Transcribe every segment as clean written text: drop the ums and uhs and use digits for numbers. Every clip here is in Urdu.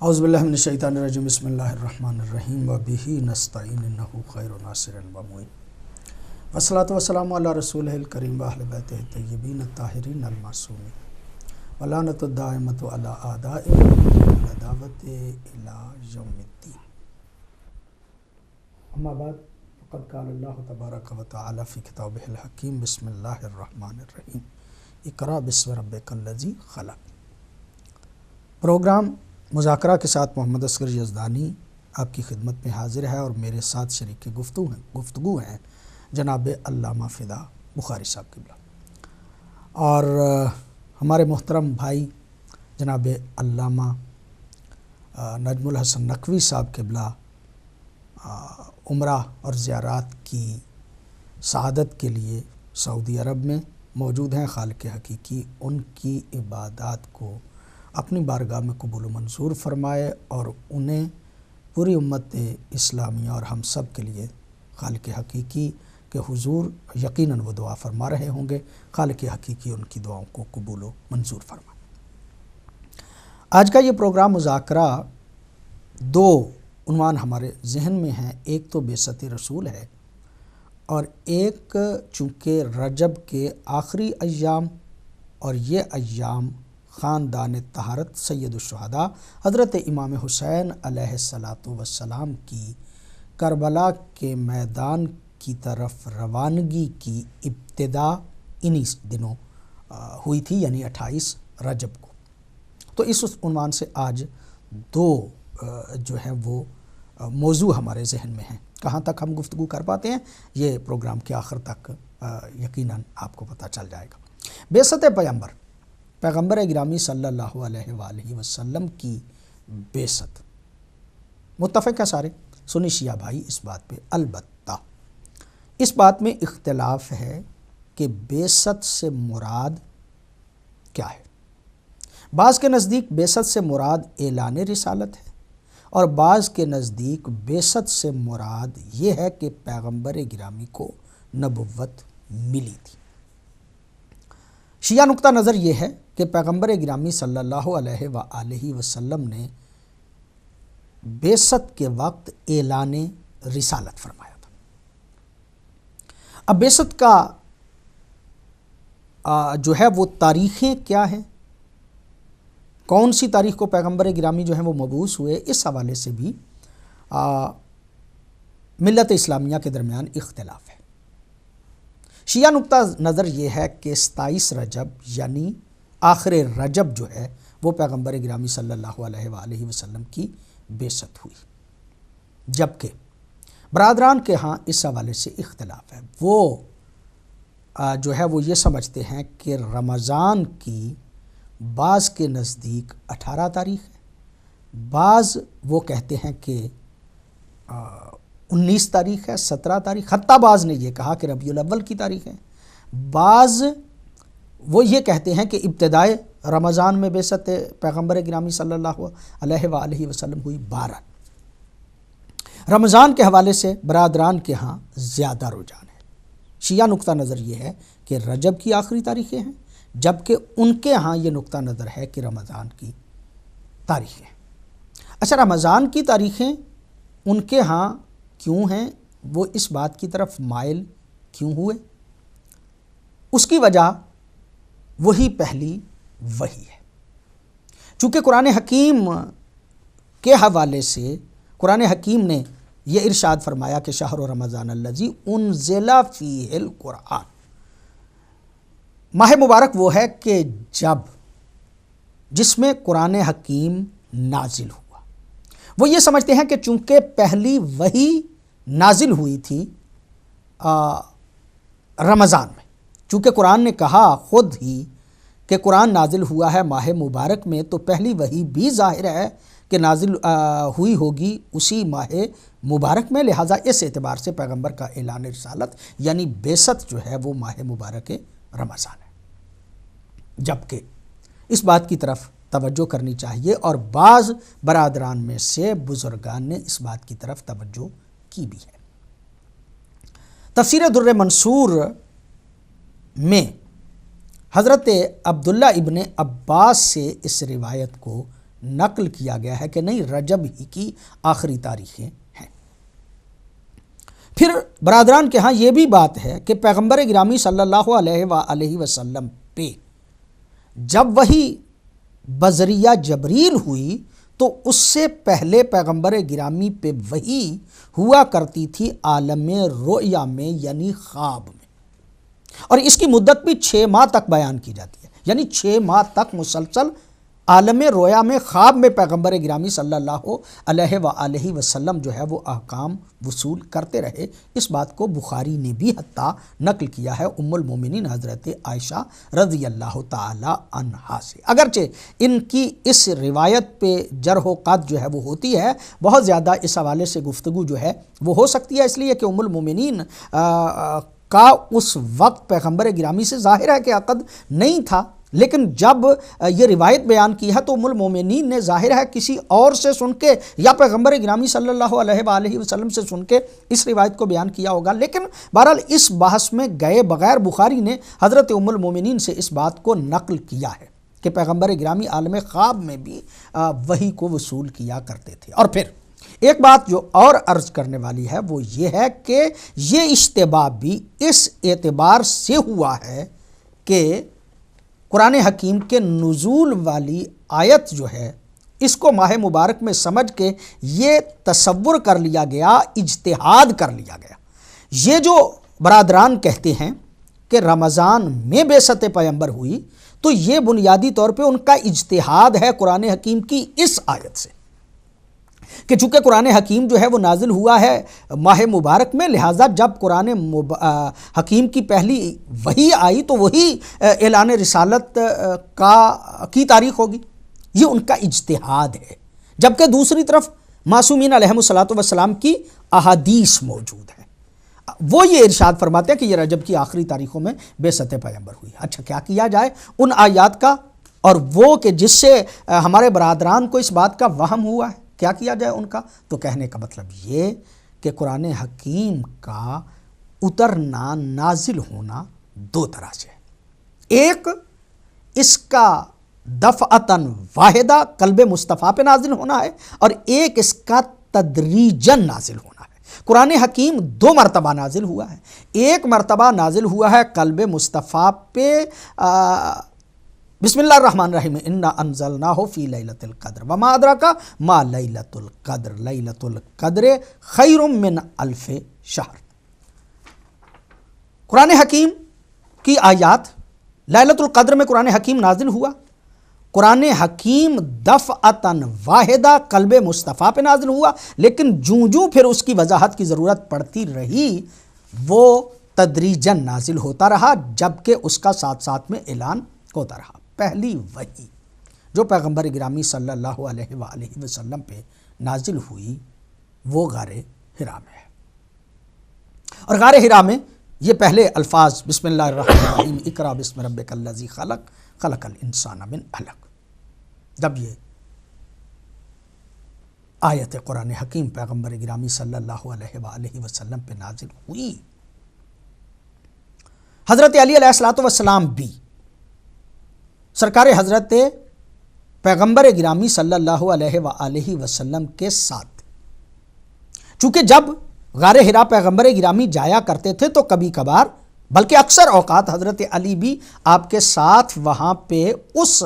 اعوذ باللہ من الشیطان الرجیم بسم اللہ الرحمن الرحیم وبہ نستعین انہ خیر ناصر و معین والصلاۃ والسلام علی رسولہ الکریم واہل بیتہ الطیبین الطاہرین المعصومین ولعنۃ الدائمۃ علی اعدائهم والعداوۃ الی یوم الدین۔ اما بعد فقد قال اللہ تبارک و تعالی فی کتابہ الحکیم بسم اللہ الرحمن الرحیم اقرأ باسم ربک الذی خلق۔ پروگرام مذاکرہ کے ساتھ محمد اصغر یزدانی آپ کی خدمت میں حاضر ہے اور میرے ساتھ شریک گفتگو ہیں جناب علامہ فدا بخاری صاحب قبلہ اور ہمارے محترم بھائی جناب علامہ نجم الحسن نقوی صاحب قبلہ عمرہ اور زیارات کی سعادت کے لیے سعودی عرب میں موجود ہیں۔ خالق حقیقی ان کی عبادات کو اپنی بارگاہ میں قبول و منظور فرمائے اور انہیں پوری امت اسلامیہ اور ہم سب کے لیے خالق حقیقی کے حضور یقیناً وہ دعا فرما رہے ہوں گے، خالق حقیقی ان کی دعاؤں کو قبول و منظور فرمائے۔ آج کا یہ پروگرام مذاکرہ دو عنوان ہمارے ذہن میں ہیں، ایک تو بعثت رسول ہے اور ایک چونکہ رجب کے آخری ایام اور یہ ایام خاندان طہارت سید الشہداء حضرت امام حسین علیہ الصلاۃ والسلام کی کربلا کے میدان کی طرف روانگی کی ابتدا انہی دنوں ہوئی تھی، یعنی 28 رجب کو۔ تو اس عنوان سے آج دو جو ہیں وہ موضوع ہمارے ذہن میں ہیں۔ کہاں تک ہم گفتگو کر پاتے ہیں یہ پروگرام کے آخر تک یقیناً آپ کو پتہ چل جائے گا۔ بعثت پیغمبر گرامی صلی اللہ علیہ وآلہ وسلم کی بعثت، متفق ہیں سارے سنی شیعہ بھائی اس بات پہ، البتہ اس بات میں اختلاف ہے کہ بعثت سے مراد کیا ہے۔ بعض کے نزدیک بعثت سے مراد اعلان رسالت ہے اور بعض کے نزدیک بعثت سے مراد یہ ہے کہ پیغمبر گرامی کو نبوت ملی تھی۔ شیعہ نقطہ نظر یہ ہے کہ پیغمبر گرامی صلی اللہ علیہ وآلہ وسلم نے بعثت کے وقت اعلان رسالت فرمایا تھا۔ اب بعثت کا جو ہے وہ تاریخیں کیا ہیں، کون سی تاریخ کو پیغمبر گرامی جو ہیں وہ مبعوث ہوئے، اس حوالے سے بھی ملت اسلامیہ کے درمیان اختلاف ہے۔ شیعہ نقطہ نظر یہ ہے کہ 27 رجب یعنی آخر رجب جو ہے وہ پیغمبر گرامی صلی اللہ علیہ وآلہ وسلم کی بعثت ہوئی، جبکہ برادران کے ہاں اس حوالے سے اختلاف ہے۔ وہ جو ہے وہ یہ سمجھتے ہیں کہ رمضان کی بعض کے نزدیک 18 تاریخ ہے، بعض وہ کہتے ہیں کہ 19 تاریخ ہے، 17 تاریخ، حتیٰ بعض نے یہ کہا کہ ربیع الاول کی تاریخ ہے، بعض وہ یہ کہتے ہیں کہ ابتدائے رمضان میں بعثت پیغمبر گرامی صلی اللہ علیہ وآلہ وسلم ہوئی 12۔ رمضان کے حوالے سے برادران کے ہاں زیادہ رجحان ہے۔ شیعہ نقطہ نظر یہ ہے کہ رجب کی آخری تاریخیں ہیں، جبکہ ان کے ہاں یہ نقطہ نظر ہے کہ رمضان کی تاریخیں۔ اچھا، رمضان کی تاریخیں ان کے ہاں کیوں ہیں، وہ اس بات کی طرف مائل کیوں ہوئے؟ اس کی وجہ وہی پہلی وحی ہے۔ چونکہ قرآن حکیم کے حوالے سے قرآن حکیم نے یہ ارشاد فرمایا کہ شہر رمضان الذی انزل فیہ القرآن، ماہ مبارک وہ ہے کہ جس میں قرآن حکیم نازل ہوا۔ وہ یہ سمجھتے ہیں کہ چونکہ پہلی وحی نازل ہوئی تھی رمضان میں، چونکہ قرآن نے کہا خود ہی کہ قرآن نازل ہوا ہے ماہ مبارک میں، تو پہلی وحی بھی ظاہر ہے کہ نازل ہوئی ہوگی اسی ماہ مبارک میں، لہٰذا اس اعتبار سے پیغمبر کا اعلان رسالت یعنی بعثت جو ہے وہ ماہ مبارک رمضان ہے۔ جبکہ اس بات کی طرف توجہ کرنی چاہیے اور بعض برادران میں سے بزرگان نے اس بات کی طرف توجہ کی بھی ہے۔ تفسیر در منصور میں حضرت عبداللہ ابن عباس سے اس روایت کو نقل کیا گیا ہے کہ نہیں، رجب ہی کی آخری تاریخیں ہیں۔ پھر برادران کے ہاں یہ بھی بات ہے کہ پیغمبر گرامی صلی اللہ علیہ وآلہ وسلم پہ جب وحی بذریعہ جبریل ہوئی تو اس سے پہلے پیغمبر گرامی پہ وحی ہوا کرتی تھی عالم رؤیا میں، یعنی خواب میں، اور اس کی مدت بھی 6 ماہ تک بیان کی جاتی ہے، یعنی 6 ماہ تک مسلسل عالم رویا میں خواب میں پیغمبر گرامی صلی اللہ علیہ وآلہ وسلم جو ہے وہ احکام وصول کرتے رہے۔ اس بات کو بخاری نے بھی حتیٰ نقل کیا ہے ام المومنین حضرت عائشہ رضی اللہ تعالی عنہا سے۔ اگرچہ ان کی اس روایت پہ جرح و قد جو ہے وہ ہوتی ہے، بہت زیادہ اس حوالے سے گفتگو جو ہے وہ ہو سکتی ہے، اس لیے کہ ام المومنین کا اس وقت پیغمبر گرامی سے ظاہر ہے کہ عقد نہیں تھا، لیکن جب یہ روایت بیان کی ہے تو ام المومنین نے ظاہر ہے کسی اور سے سن کے یا پیغمبر گرامی صلی اللہ علیہ وآلہ وسلم سے سن کے اس روایت کو بیان کیا ہوگا۔ لیکن بہرحال اس بحث میں گئے بغیر بخاری نے حضرت ام المومنین سے اس بات کو نقل کیا ہے کہ پیغمبر گرامی عالم خواب میں بھی وحی کو وصول کیا کرتے تھے۔ اور پھر ایک بات جو اور عرض کرنے والی ہے وہ یہ ہے کہ یہ اشتباہ بھی اس اعتبار سے ہوا ہے کہ قرآن حکیم کے نزول والی آیت جو ہے اس کو ماہ مبارک میں سمجھ کے یہ تصور کر لیا گیا، اجتہاد کر لیا گیا۔ یہ جو برادران کہتے ہیں کہ رمضان میں بعثت پیغمبر ہوئی، تو یہ بنیادی طور پہ ان کا اجتہاد ہے قرآن حکیم کی اس آیت سے کہ چونکہ قرآن حکیم جو ہے وہ نازل ہوا ہے ماہ مبارک میں، لہٰذا جب قرآن حکیم کی پہلی وحی آئی تو وہی اعلان رسالت کی تاریخ ہوگی۔ یہ ان کا اجتہاد ہے، جبکہ دوسری طرف معصومین علیہم الصلاۃ والسلام کی احادیث موجود ہیں، وہ یہ ارشاد فرماتے ہیں کہ یہ رجب کی آخری تاریخوں میں بعثت پیغمبر ہوئی۔ اچھا، کیا کیا جائے ان آیات کا، اور وہ کہ جس سے ہمارے برادران کو اس بات کا وہم ہوا ہے، کیا کیا جائے ان کا؟ تو کہنے کا مطلب یہ کہ قرآن حکیم کا اترنا، نازل ہونا 2 طرح سے ہے۔ ایک اس کا دفعتاً واحدہ قلب مصطفیٰ پہ نازل ہونا ہے، اور ایک اس کا تدریجاً نازل ہونا ہے۔ قرآن حکیم 2 مرتبہ نازل ہوا ہے۔ ایک مرتبہ نازل ہوا ہے قلب مصطفیٰ پہ، بسم اللہ الرحمن الرحیم، انا انزلناہ فی لیلۃ القدر وما ادراک ما لیلۃ القدر لیلۃ القدر خیر من الف شہر۔ قرآن حکیم کی آیات لیلۃ القدر میں قرآن حکیم نازل ہوا، قرآن حکیم دفعتاً واحدہ قلب مصطفیٰ پہ نازل ہوا، لیکن جوں پھر اس کی وضاحت کی ضرورت پڑتی رہی وہ تدریجاً نازل ہوتا رہا، جبکہ اس کا ساتھ ساتھ میں اعلان ہوتا رہا۔ پہلی وحی جو پیغمبر گرامی صلی اللہ علیہ وآلہ وسلم پہ نازل ہوئی وہ غار حرا میں ہے، اور غار حرا میں یہ پہلے الفاظ بسم اللہ الرحمن الرحیم اقرأ بسم ربک الذی خلق خلق الانسان من علق، جب یہ آیت قرآن حکیم پیغمبر گرامی صلی اللہ علیہ وآلہ وسلم پہ نازل ہوئی، حضرت علی علیہ الصلوۃ والسلام بھی سرکار حضرت پیغمبر گرامی صلی اللہ علیہ وآلہ وسلم کے ساتھ، چونکہ جب غار حرا پیغمبر گرامی جایا کرتے تھے تو کبھی کبھار بلکہ اکثر اوقات حضرت علی بھی آپ کے ساتھ وہاں پہ اس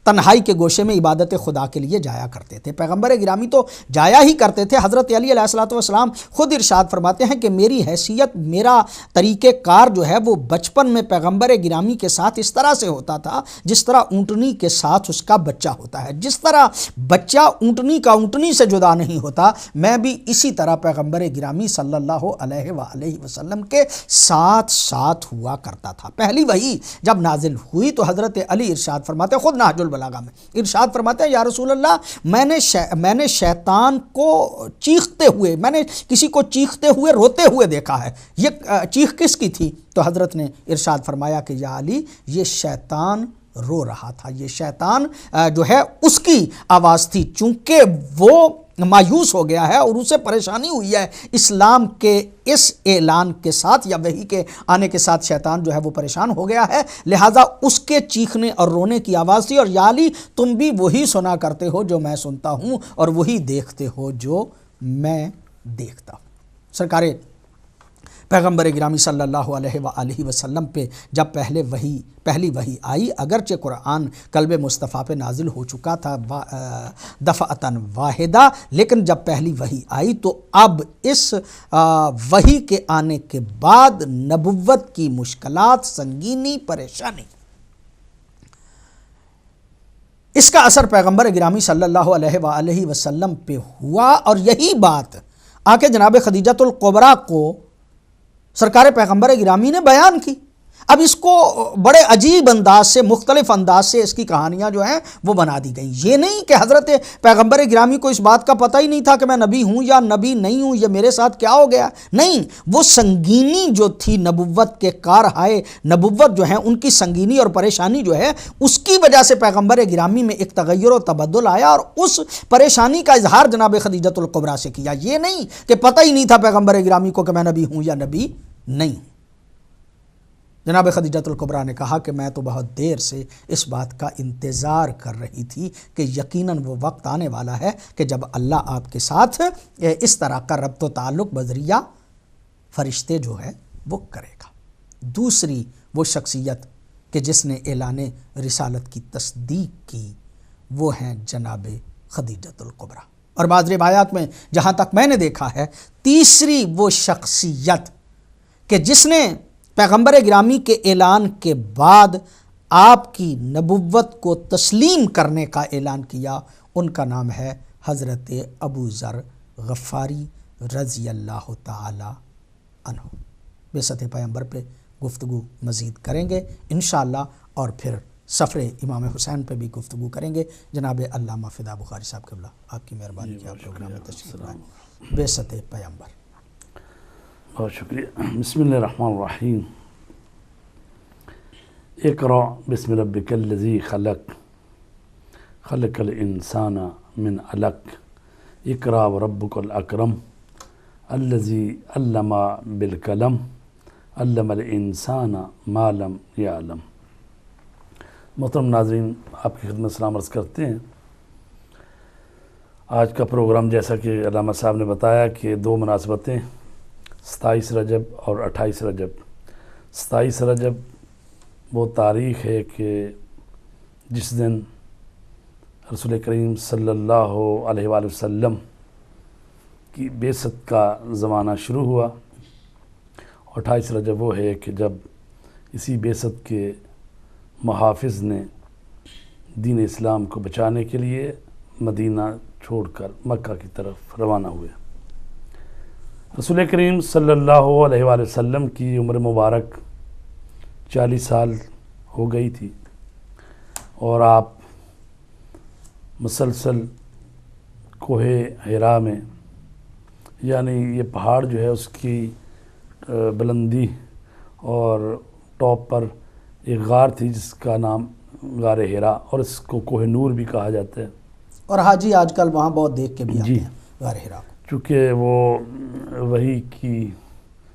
تنہائی کے گوشے میں عبادت خدا کے لیے جایا کرتے تھے۔ پیغمبر گرامی تو جایا ہی کرتے تھے، حضرت علی علیہ الصلوۃ والسلام خود ارشاد فرماتے ہیں کہ میری حیثیت، میرا طریقہ کار جو ہے وہ بچپن میں پیغمبر گرامی کے ساتھ اس طرح سے ہوتا تھا جس طرح اونٹنی کے ساتھ اس کا بچہ ہوتا ہے، جس طرح بچہ اونٹنی کا اونٹنی سے جدا نہیں ہوتا، میں بھی اسی طرح پیغمبر گرامی صلی اللہ علیہ وآلہ وسلم کے ساتھ ساتھ ہوا کرتا تھا۔ پہلی وحی جب نازل ہوئی تو حضرت علی ارشاد فرماتے ہیں، خود نہج البلاغہ میں ارشاد فرماتے ہیں، یا رسول اللہ میں نے شیطان کو چیختے ہوئے، میں نے کسی کو چیختے ہوئے روتے ہوئے دیکھا ہے، یہ چیخ کس کی تھی؟ تو حضرت نے ارشاد فرمایا کہ یا علی، یہ شیطان رو رہا تھا، یہ شیطان جو ہے اس کی آواز تھی، چونکہ وہ مایوس ہو گیا ہے اور اسے پریشانی ہوئی ہے اسلام کے اس اعلان کے ساتھ، یا وحی کے آنے کے ساتھ شیطان جو ہے وہ پریشان ہو گیا ہے، لہٰذا اس کے چیخنے اور رونے کی آواز تھی، اور یا علی تم بھی وہی سنا کرتے ہو جو میں سنتا ہوں اور وہی دیکھتے ہو جو میں دیکھتا ہوں۔ سرکار پیغمبر گرامی صلی اللہ علیہ وآلہ وسلم پہ جب پہلی وحی آئی، اگرچہ قرآن قلب مصطفیٰ پہ نازل ہو چکا تھا دفعتاً واحدہ، لیکن جب پہلی وحی آئی تو اب اس وحی کے آنے کے بعد نبوت کی مشکلات، سنگینی، پریشانی، اس کا اثر پیغمبر گرامی صلی اللہ علیہ وآلہ وسلم پہ ہوا، اور یہی بات آ کے جناب خدیجۃ الکبریٰ کو سرکار پیغمبر گرامی نے بیان کی۔ اب اس کو بڑے عجیب انداز سے، مختلف انداز سے اس کی کہانیاں جو ہیں وہ بنا دی گئیں۔ یہ نہیں کہ حضرت پیغمبر گرامی کو اس بات کا پتہ ہی نہیں تھا کہ میں نبی ہوں یا نبی نہیں ہوں، یہ میرے ساتھ کیا ہو گیا، نہیں، وہ سنگینی جو تھی نبوت کے کارہائے نبوت جو ہیں ان کی سنگینی اور پریشانی جو ہے، اس کی وجہ سے پیغمبر گرامی میں ایک تغیر و تبدل آیا، اور اس پریشانی کا اظہار جناب خدیجۃ الکبریٰ سے کیا۔ یہ نہیں کہ پتہ ہی نہیں تھا پیغمبر گرامی کو کہ میں نبی ہوں یا نبی نہیں ہوں۔ جناب خدیجۃ الکبریٰ نے کہا کہ میں تو بہت دیر سے اس بات کا انتظار کر رہی تھی کہ یقیناً وہ وقت آنے والا ہے کہ جب اللہ آپ کے ساتھ اس طرح کا ربط و تعلق بذریعہ فرشتے جو ہے وہ کرے گا۔ دوسری وہ شخصیت کہ جس نے اعلان رسالت کی تصدیق کی، وہ ہیں جناب خدیجۃ الکبریٰ، اور بعض روایات میں جہاں تک میں نے دیکھا ہے، تیسری وہ شخصیت کہ جس نے پیغمبر گرامی کے اعلان کے بعد آپ کی نبوت کو تسلیم کرنے کا اعلان کیا، ان کا نام ہے حضرت ابو ذر غفاری رضی اللہ تعالی عنہ۔ بعثت پیغمبر پہ گفتگو مزید کریں گے انشاءاللہ، اور پھر سفر امام حسین پہ بھی گفتگو کریں گے۔ جناب علامہ فدا بخاری صاحب قبلہ، آپ کی مہربانی کہ آپ پروگرام میں تشریف لائیں۔ بعثت پیغمبر۔ بہت شکریہ۔ بسم اللہ الرحمن الرحیم۔ اقرأ بسم ربک الذی خلق، خلق الانسان من علق، اقرأ وربک الاکرم، الذی علم بالقلم، علم الانسان ما لم یعلم۔ محترم ناظرین، آپ کی خدمت سلام عرض کرتے ہیں۔ آج کا پروگرام جیسا کہ علامہ صاحب نے بتایا کہ دو مناسبتیں، 27 رجب اور 28 رجب۔ 27 رجب وہ تاریخ ہے کہ جس دن رسول کریم صلی اللہ علیہ وآلہ وسلم کی بعثت کا زمانہ شروع ہوا، اور 28 رجب وہ ہے کہ جب اسی بعثت کے محافظ نے دین اسلام کو بچانے کے لیے مدینہ چھوڑ کر مکہ کی طرف روانہ ہوئے۔ رسول کریم صلی اللہ علیہ وآلہ وسلم کی عمر مبارک 40 سال ہو گئی تھی، اور آپ مسلسل کوہ حرا میں، یعنی یہ پہاڑ جو ہے اس کی بلندی اور ٹاپ پر ایک غار تھی جس کا نام غار حرا، اور اس کو کوہ نور بھی کہا جاتا ہے، اور حاجی آج کل وہاں بہت دیکھ کے بھی آتے ہیں غار حرا کو، چونکہ وہ وحی کی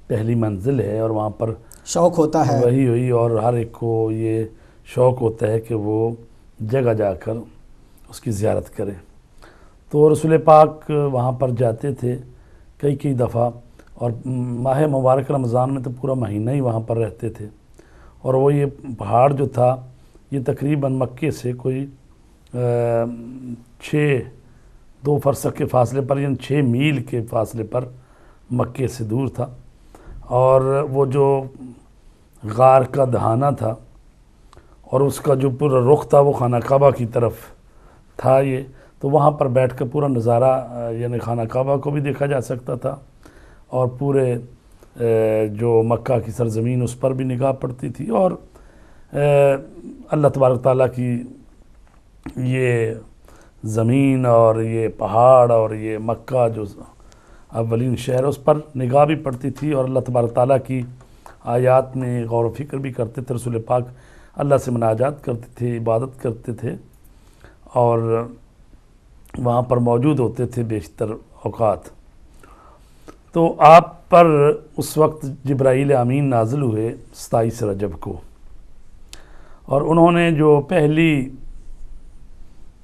پہلی منزل ہے اور وہاں پر شوق ہوتا ہے وحی ہوئی، اور ہر ایک کو یہ شوق ہوتا ہے کہ وہ جگہ جا کر اس کی زیارت کرے۔ تو رسول پاک وہاں پر جاتے تھے کئی دفعہ، اور ماہ مبارک رمضان میں تو پورا مہینہ ہی وہاں پر رہتے تھے، اور وہ یہ پہاڑ جو تھا یہ تقریباً مکے سے کوئی 2 فرسخ کے فاصلے پر، یعنی 6 میل کے فاصلے پر مکے سے دور تھا، اور وہ جو غار کا دہانہ تھا اور اس کا جو پورا رخ تھا وہ خانہ کعبہ کی طرف تھا یہ، تو وہاں پر بیٹھ کر پورا نظارہ یعنی خانہ کعبہ کو بھی دیکھا جا سکتا تھا، اور پورے جو مکہ کی سرزمین اس پر بھی نگاہ پڑتی تھی، اور اللہ تبارک تعالیٰ کی یہ زمین اور یہ پہاڑ اور یہ مکہ جو اولین شہر اس پر نگاہ بھی پڑتی تھی، اور اللہ تبارک تعالیٰ کی آیات میں غور و فکر بھی کرتے تھے۔ رسول پاک اللہ سے مناجات کرتے تھے، عبادت کرتے تھے، اور وہاں پر موجود ہوتے تھے بیشتر اوقات۔ تو آپ پر اس وقت جبرائیل امین نازل ہوئے 27 رجب کو، اور انہوں نے جو پہلی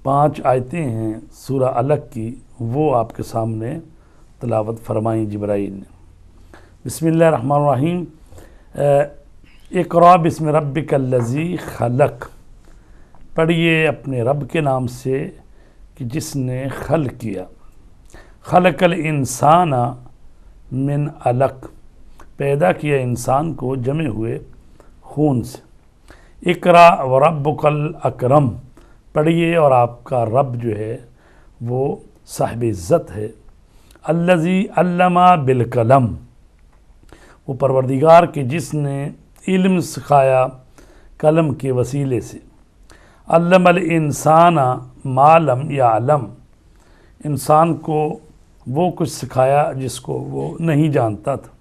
5 آیتیں ہیں سورہ علق کی وہ آپ کے سامنے تلاوت فرمائیں جبرائیل نے۔ بسم اللہ الرحمن الرحیم۔ اقرأ بسم ربک الذی خلق، پڑھیے اپنے رب کے نام سے کہ جس نے خلق کیا۔ خلق الانسان من علق، پیدا کیا انسان کو جمے ہوئے خون سے۔ اقرأ وربک الاکرم، پڑھیے اور آپ کا رب جو ہے وہ صاحب عزت ہے۔ الذی علم بالقلم، وہ پروردگار کے جس نے علم سکھایا قلم کے وسیلے سے۔ علم الانسان ما لم یعلم، انسان کو وہ کچھ سکھایا جس کو وہ نہیں جانتا تھا۔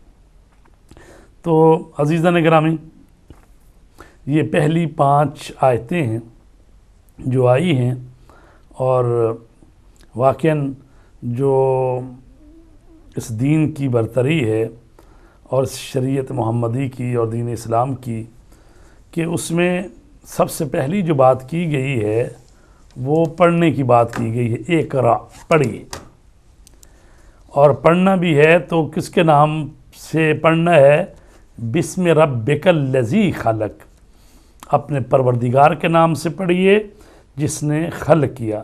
تو عزیزان گرامی، یہ پہلی 5 آیتیں ہیں جو آئی ہیں، اور واقعاً جو اس دین کی برتری ہے اور اس شریعت محمدی کی اور دین اسلام کی، کہ اس میں سب سے پہلی جو بات کی گئی ہے وہ پڑھنے کی بات کی گئی ہے۔ اقرأ، پڑھیے، اور پڑھنا بھی ہے تو کس کے نام سے پڑھنا ہے؟ بسم ربک الذی خلق، اپنے پروردگار کے نام سے پڑھیے جس نے خلق کیا۔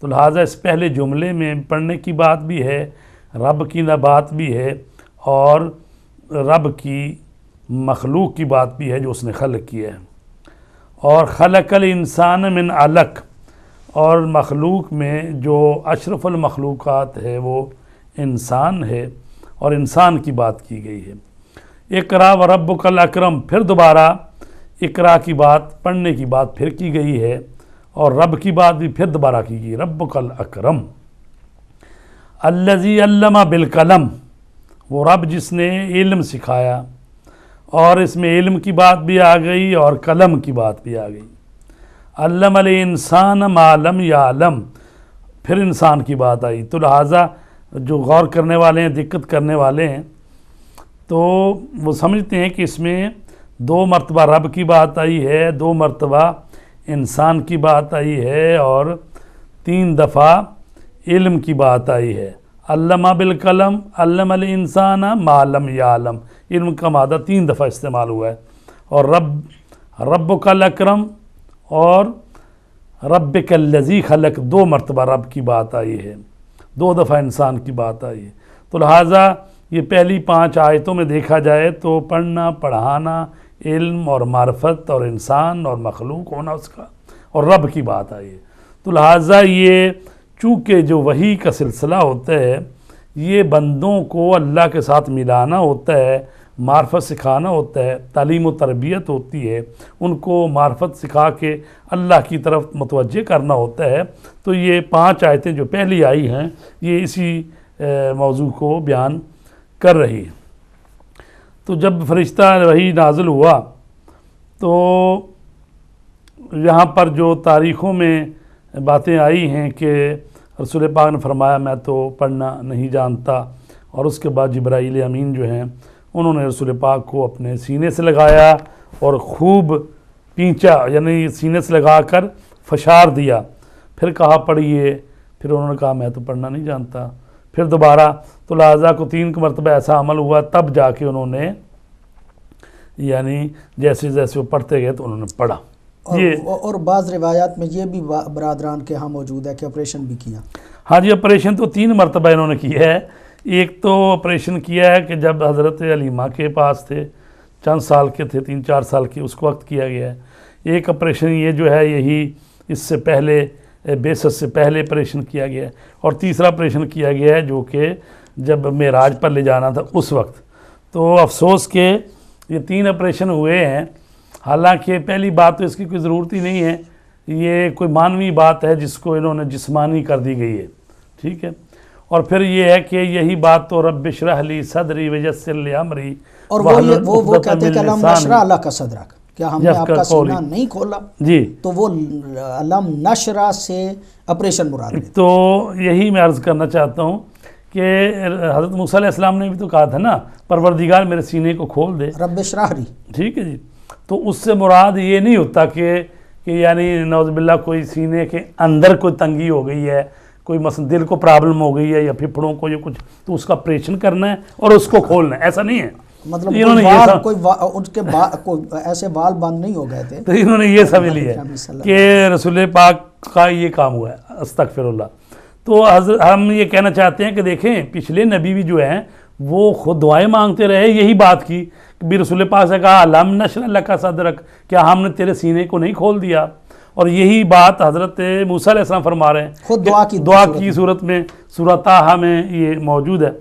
تو لہٰذا اس پہلے جملے میں پڑھنے کی بات بھی ہے، رب کی بات بھی ہے، اور رب کی مخلوق کی بات بھی ہے جو اس نے خلق کیا ہے۔ اور خلق الانسان من علق، اور مخلوق میں جو اشرف المخلوقات ہے وہ انسان ہے، اور انسان کی بات کی گئی ہے۔ اقرأ وربک الاکرم، پھر دوبارہ اقرأ کی بات، پڑھنے کی بات پھر کی گئی ہے، اور رب کی بات بھی پھر دوبارہ کی گئی، ربک الاکرم۔ الذی علم بالقلم، وہ رب جس نے علم سکھایا، اور اس میں علم کی بات بھی آ گئی اور قلم کی بات بھی آ گئی۔ علم الانسان ما لم یعلم، پھر انسان کی بات آئی۔ تو لہٰذا جو غور کرنے والے ہیں، دقت کرنے والے ہیں، تو وہ سمجھتے ہیں کہ اس میں 2 مرتبہ رب کی بات آئی ہے، 2 مرتبہ انسان کی بات آئی ہے، اور 3 دفعہ علم کی بات آئی ہے۔ علم بالقلم، علم الانسان ما لم یعلم، علم کا مادہ 3 دفعہ استعمال ہوا ہے، اور ربک الاکرم اور ربک الذی خلق 2 مرتبہ رب کی بات آئی ہے، 2 دفعہ انسان کی بات آئی ہے۔ تو لہٰذا یہ پہلی 5 آیتوں میں دیکھا جائے تو پڑھنا، پڑھانا، علم اور معرفت اور انسان اور مخلوق ہونا اس کا، اور رب کی بات آئی ہے۔ تو لہٰذا یہ چونکہ جو وحی کا سلسلہ ہوتا ہے، یہ بندوں کو اللہ کے ساتھ ملانا ہوتا ہے، معرفت سکھانا ہوتا ہے، تعلیم و تربیت ہوتی ہے، ان کو معرفت سکھا کے اللہ کی طرف متوجہ کرنا ہوتا ہے۔ تو یہ 5 آیتیں جو پہلی آئی ہیں یہ اسی موضوع کو بیان کر رہی ہے۔ تو جب فرشتہ وحی نازل ہوا تو یہاں پر جو تاریخوں میں باتیں آئی ہیں کہ رسول پاک نے فرمایا میں تو پڑھنا نہیں جانتا، اور اس کے بعد جبرائیل امین جو ہیں انہوں نے رسول پاک کو اپنے سینے سے لگایا اور خوب پینچا، یعنی سینے سے لگا کر فشار دیا، پھر کہا پڑھیے، پھر انہوں نے کہا میں تو پڑھنا نہیں جانتا، پھر دوبارہ۔ تو لہٰذا کو 3 مرتبہ ایسا عمل ہوا، تب جا کے انہوں نے یعنی جیسے جیسے وہ پڑھتے گئے تو انہوں نے پڑھا۔ اور بعض روایات میں یہ بھی برادران کے ہاں موجود ہے کہ آپریشن بھی کیا۔ ہاں جی، آپریشن تو 3 مرتبہ انہوں نے کیا ہے۔ ایک تو آپریشن کیا ہے کہ جب حضرت علیمہ کے پاس تھے، چند سال کے تھے، 3-4 سال کے، اس وقت کیا گیا ہے۔ ایک آپریشن یہ جو ہے یہی اس سے پہلے بیست سے پہلے آپریشن کیا گیا ہے، اور تیسرا آپریشن کیا گیا ہے جو کہ جب معراج پر لے جانا تھا اس وقت۔ تو افسوس کہ یہ 3 آپریشن ہوئے ہیں، حالانکہ پہلی بات تو اس کی کوئی ضرورت ہی نہیں ہے، یہ کوئی مانوی بات ہے جس کو انہوں نے جسمانی کر دی گئی ہے، ٹھیک ہے۔ اور پھر یہ ہے کہ یہی بات تو رب اشرح لی صدری ویسر لی امری، اور وہ کہتے ہیں کہ اللہم اشرح لک صدرک، کیا ہم نے آپ کا سینہ نہیں کھولا؟ جی تو وہ علم نشرہ سے آپریشن مراد ہے۔ تو یہی میں عرض کرنا چاہتا ہوں کہ حضرت موسیٰ علیہ السلام نے بھی تو کہا تھا نا پروردگار میرے سینے کو کھول دے، رب اشرح لی۔ ٹھیک ہے جی، تو اس سے مراد یہ نہیں ہوتا کہ یعنی نعوذ باللہ کوئی سینے کے اندر کوئی تنگی ہو گئی ہے، کوئی مثلا دل کو پرابلم ہو گئی ہے یا پھپھڑوں کو یا کچھ، تو اس کا آپریشن کرنا ہے اور اس کو کھولنا ہے، ایسا نہیں ہے۔ مطلب انہوں نے ان کے ایسے بال بند نہیں ہو گئے تھے، تو انہوں نے یہ سمجھ لیا کہ رسول پاک کا یہ کام ہوا ہے، استغفر اللہ۔ تو ہم یہ کہنا چاہتے ہیں کہ دیکھیں پچھلے نبی بھی جو ہیں وہ خود دعائیں مانگتے رہے، یہی بات کی کہ بھی رسول پاک سے کہا لم نشرح لک صدرک، کیا ہم نے تیرے سینے کو نہیں کھول دیا؟ اور یہی بات حضرت موسیٰ علیہ السلام فرما رہے ہیں، خود دعا کی صورت میں سورہ طٰہٰ میں یہ موجود ہے۔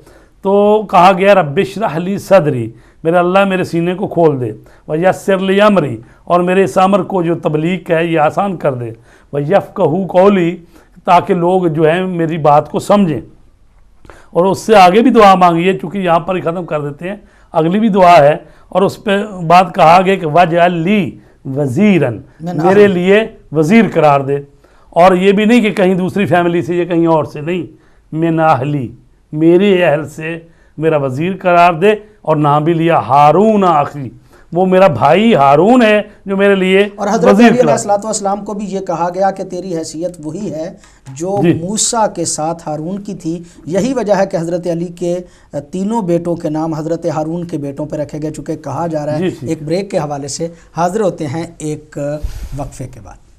تو کہا گیا رب اشرح لی صدری، میرے اللہ میرے سینے کو کھول دے، ویسر لی امری، اور میرے اس امر کو جو تبلیغ کا ہے یہ آسان کر دے، ویفقہوا قولی، تاکہ لوگ جو ہیں میری بات کو سمجھیں۔ اور اس سے آگے بھی دعا مانگی ہے، چونکہ یہاں پر ہی ختم کر دیتے ہیں، اگلی بھی دعا ہے، اور اس پہ بات کہا گیا کہ وجعل لی وزیراً، میرے لیے وزیر قرار دے۔ اور یہ بھی نہیں کہ کہیں دوسری فیملی سے یا کہیں اور سے، نہیں، من اہلی، میرے اہل سے میرا وزیر قرار دے۔ اور نام بھی لیا ہارون اخی، وہ میرا بھائی ہارون ہے جو میرے لیے اور حضرت علی علیہ السلام کو بھی یہ کہا گیا کہ تیری حیثیت وہی ہے جو موسیٰ کے ساتھ ہارون کی تھی۔ یہی وجہ ہے کہ حضرت علی کے تینوں بیٹوں کے نام حضرت ہارون کے بیٹوں پہ رکھے گئے، چونکہ کہا جا رہا ہے۔ ایک بریک کے حوالے سے حاضر ہوتے ہیں ایک وقفے کے بعد۔